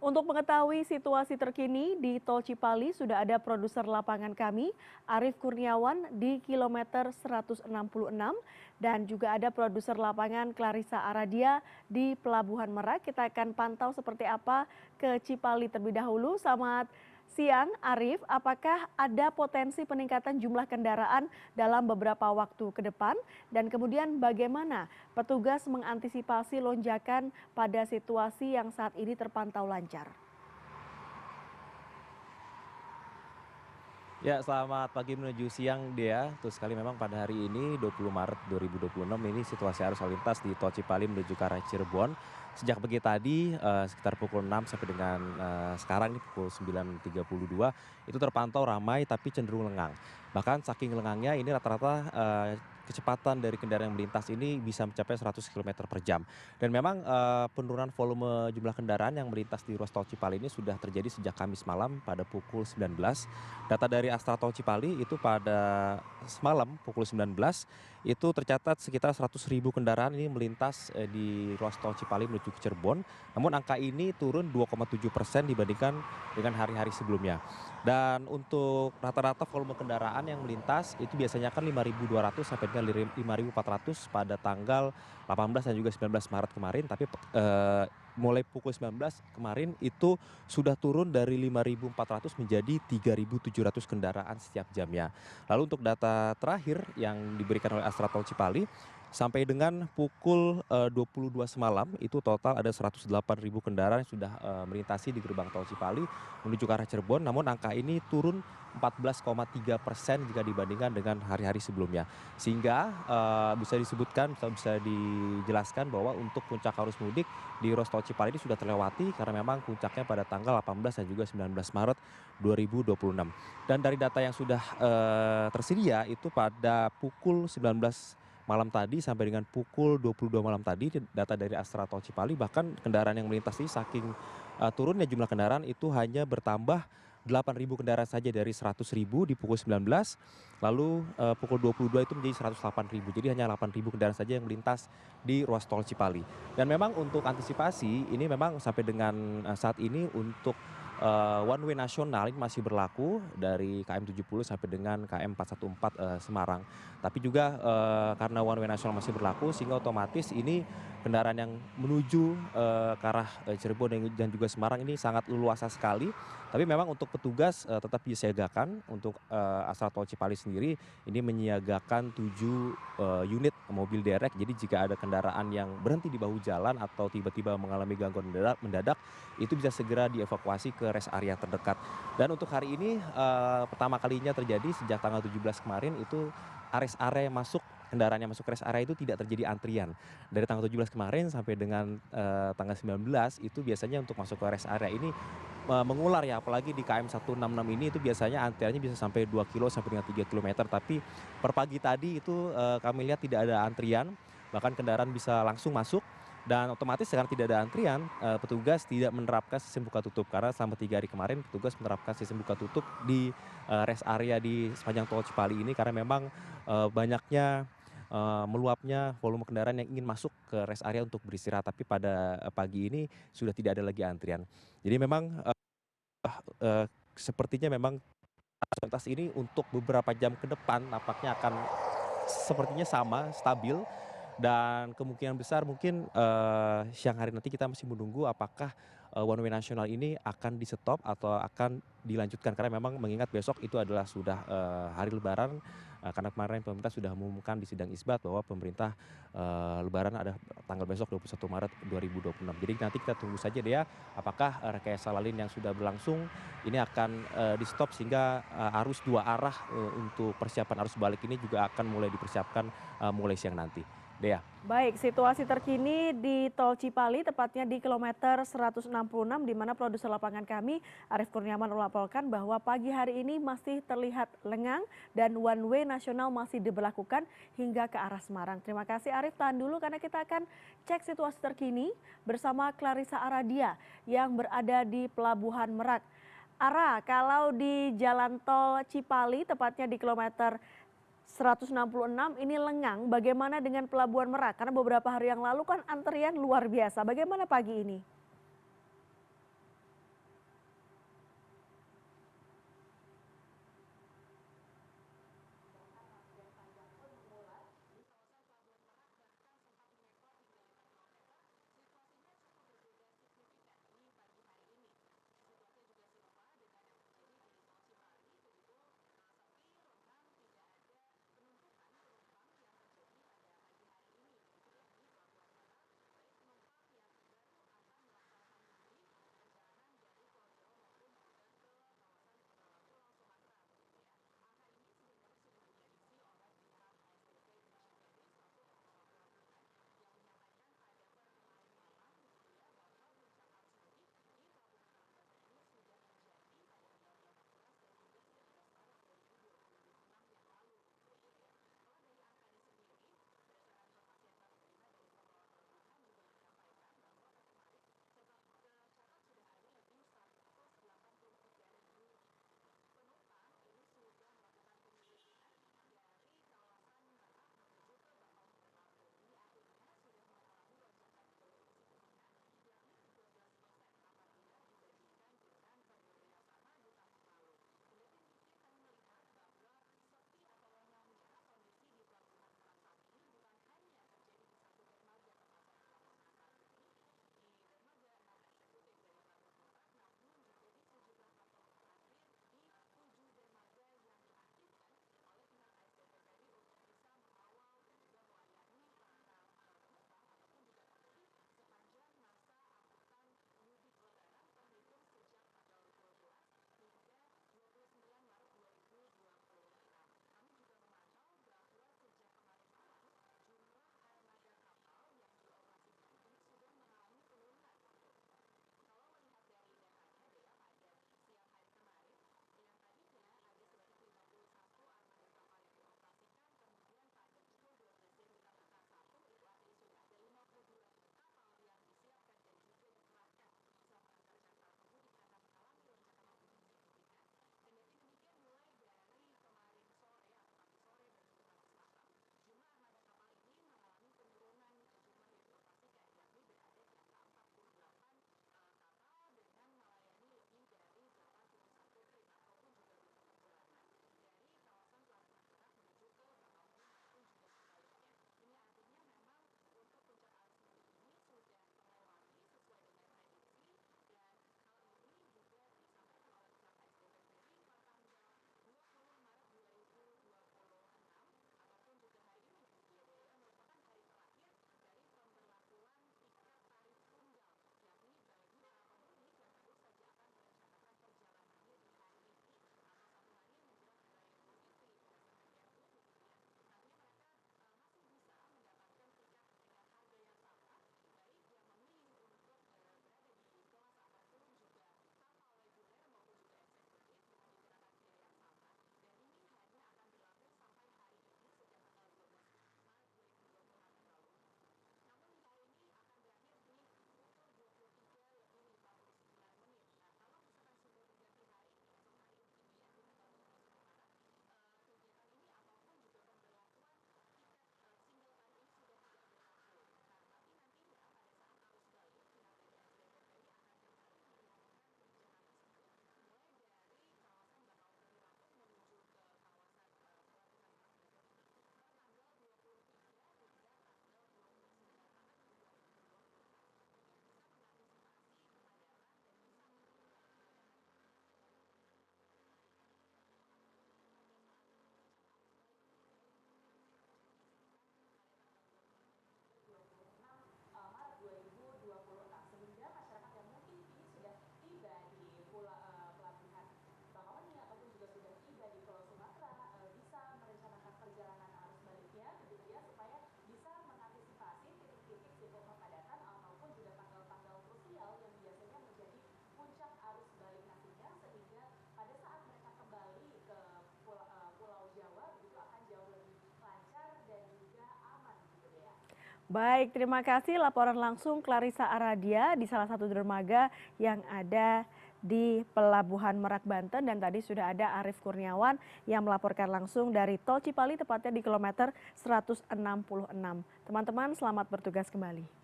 Untuk mengetahui situasi terkini di Tol Cipali sudah ada produser lapangan kami, Arief Kurniawan di kilometer 166 dan juga ada produser lapangan Clarissa Aradia di Pelabuhan Merak. Kita akan pantau seperti apa ke Cipali terlebih dahulu. Selamat siang Arief, apakah ada potensi peningkatan jumlah kendaraan dalam beberapa waktu ke depan? Dan kemudian bagaimana petugas mengantisipasi lonjakan pada situasi yang saat ini terpantau lancar? Ya, selamat pagi menuju siang Dea. Betul sekali memang pada hari ini 20 Maret 2026 ini situasi arus lalu lintas di Tol Cipali menuju ke arah Cirebon. Sejak pagi tadi sekitar pukul 6 sampai dengan sekarang ini pukul 9.32 itu terpantau ramai tapi cenderung lengang. Bahkan saking lengangnya ini rata-rata kecepatan dari kendaraan yang melintas ini bisa mencapai 100 km per jam. Dan memang penurunan volume jumlah kendaraan yang melintas di ruas Tol Cipali ini sudah terjadi sejak Kamis malam pada pukul 19. Data dari Astra Tol Cipali itu pada semalam pukul 19 itu tercatat sekitar 100.000 kendaraan ini melintas di ruas Tol Cipali menuju ke Cirebon. Namun angka ini turun 2,7% dibandingkan dengan hari-hari sebelumnya. Dan untuk rata-rata volume kendaraan yang melintas itu biasanya kan 5.200 sampai dengan 5.400 pada tanggal 18 dan juga 19 Maret kemarin. Tapi mulai pukul 19 kemarin itu sudah turun dari 5.400 menjadi 3.700 kendaraan setiap jamnya. Lalu untuk data terakhir yang diberikan oleh Astra Tol Cipali, sampai dengan pukul 22 semalam itu total ada 108.000 kendaraan yang sudah melintasi di gerbang Tol Cipali menuju ke arah Cirebon. Namun angka ini turun 14,3% jika dibandingkan dengan hari-hari sebelumnya. Sehingga bisa disebutkan, bisa dijelaskan bahwa untuk puncak arus mudik di ruas Tol Cipali ini sudah terlewati karena memang puncaknya pada tanggal 18 dan juga 19 Maret 2026. Dan dari data yang sudah tersedia itu pada pukul 19 malam tadi sampai dengan pukul 22 malam tadi, data dari Astra Tol Cipali bahkan kendaraan yang melintas ini saking turunnya jumlah kendaraan itu hanya bertambah 8.000 kendaraan saja dari 100.000 di pukul 19, lalu pukul 22 itu menjadi 108.000. Jadi hanya 8.000 kendaraan saja yang melintas di ruas Tol Cipali. Dan memang untuk antisipasi ini memang sampai dengan saat ini untuk one way nasional ini masih berlaku dari KM 70 sampai dengan KM 414 Semarang. Tapi juga karena one way nasional masih berlaku sehingga otomatis ini kendaraan yang menuju ke arah Cirebon dan juga Semarang ini sangat leluasa sekali. Tapi memang untuk petugas tetap disiagakan untuk Astra Tol Cipali sendiri ini menyiagakan 7 unit mobil derek. Jadi jika ada kendaraan yang berhenti di bahu jalan atau tiba-tiba mengalami gangguan mendadak itu bisa segera dievakuasi ke rest area terdekat. Dan untuk hari ini pertama kalinya terjadi sejak tanggal 17 kemarin itu rest area masuk kendaraan yang masuk rest area itu tidak terjadi antrian. Dari tanggal 17 kemarin sampai dengan tanggal 19 itu biasanya untuk masuk ke rest area ini mengular ya, apalagi di KM 166 ini itu biasanya antriannya bisa sampai 2 kilo sampai dengan 3 kilometer. Tapi per pagi tadi itu kami lihat tidak ada antrian, bahkan kendaraan bisa langsung masuk. Dan otomatis karena tidak ada antrian, petugas tidak menerapkan sistem buka tutup karena selama 3 hari kemarin petugas menerapkan sistem buka tutup di rest area di sepanjang Tol Cipali ini karena memang banyaknya meluapnya volume kendaraan yang ingin masuk ke rest area untuk beristirahat. Tapi pada pagi ini sudah tidak ada lagi antrian. Jadi memang sepertinya memang arus lintas ini untuk beberapa jam ke depan nampaknya akan sepertinya sama, stabil. Dan kemungkinan besar mungkin siang hari nanti kita masih menunggu apakah one way nasional ini akan di-stop atau akan dilanjutkan. Karena memang mengingat besok itu adalah sudah hari lebaran, karena kemarin pemerintah sudah mengumumkan di sidang isbat bahwa pemerintah lebaran ada tanggal besok 21 Maret 2026. Jadi nanti kita tunggu saja deh ya apakah rekayasa lalu lintas yang sudah berlangsung ini akan di-stop sehingga arus dua arah untuk persiapan arus balik ini juga akan mulai dipersiapkan mulai siang nanti. Dea. Baik, situasi terkini di Tol Cipali, tepatnya di kilometer 166, di mana produser lapangan kami, Arief Kurniawan, melaporkan bahwa pagi hari ini masih terlihat lengang dan one way nasional masih diberlakukan hingga ke arah Semarang. Terima kasih Arief, tahan dulu karena kita akan cek situasi terkini bersama Clarissa Aradia yang berada di Pelabuhan Merak. Ara, kalau di Jalan Tol Cipali, tepatnya di kilometer 166 ini lengang, bagaimana dengan Pelabuhan Merak? Karena beberapa hari yang lalu kan antrian luar biasa. Bagaimana pagi ini? Baik, terima kasih laporan langsung Clarissa Aradia di salah satu dermaga yang ada di Pelabuhan Merak, Banten. Dan tadi sudah ada Arief Kurniawan yang melaporkan langsung dari Tol Cipali tepatnya di kilometer 166. Teman-teman selamat bertugas kembali.